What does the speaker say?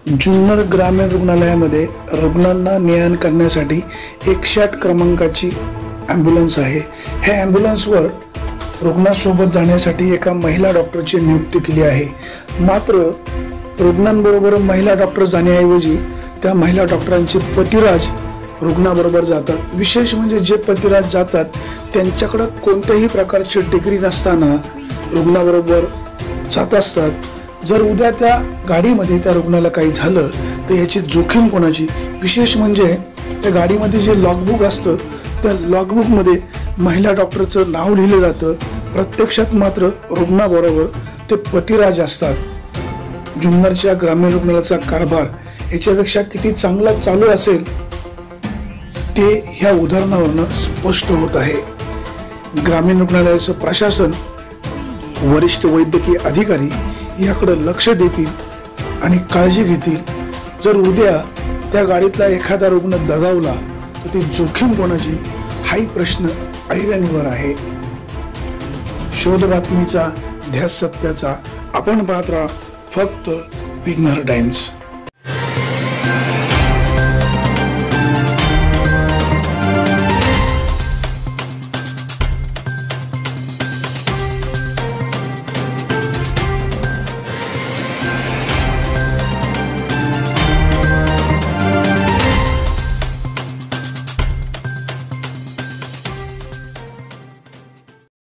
जुन्नर ग्रामीण रुग्णालयामध्ये रुग्णांना ने-आण करण्यासाठी 108 क्रमांकाची ॲम्ब्युलन्स आहे। ह्या ॲम्ब्युलन्सवर रुग्णासोबत जाण्यासाठी एका महिला डॉक्टरची नियुक्ती केली आहे। मात्र रुग्णांबरोबर महिला डॉक्टर जाण्याऐवजी त्या महिला डॉक्टरांचे पतिराज रुग्णाबरोबर जातात। विशेष म्हणजे जे पतिराज जातात त्यांच्याकडे कोणत्याही प्रकारची डिग्री नसताना रुग्णाबरोबर जात असतात। जर उद्या त्या गाडीमध्ये त्या रुग्णाला काही झालं तर याची जोखीम कोणाची? विशेष म्हणजे त्या गाडीमध्ये जे लॉगबुक असतं त्या लॉगबुकमध्ये महिला डॉक्टरचं नाव लिहिलं जातं, प्रत्यक्षात मात्र रुग्णाबरोबर ते पतिराज असतात। जुन्नरच्या ग्रामीण रुग्णालयाचा कारभार याच्यापेक्षा किती चांगला चालू असेल ते ह्या उदाहरणावरून स्पष्ट होत आहे। ग्रामीण रुग्णालयाचं प्रशासन, वरिष्ठ वैद्यकीय अधिकारी याकडे लक्ष देतील आणि काळजी घेतील। जर उद्या त्या गाडीतला एखादा रुग्ण दगावला तर ती जोखीम कोणाची हाही प्रश्न ऐरणीवर आहे। शोध बातमीचा, ध्यास सत्याचा, आपण पाहत राहा फक्त विघ्नहर टाइम्स।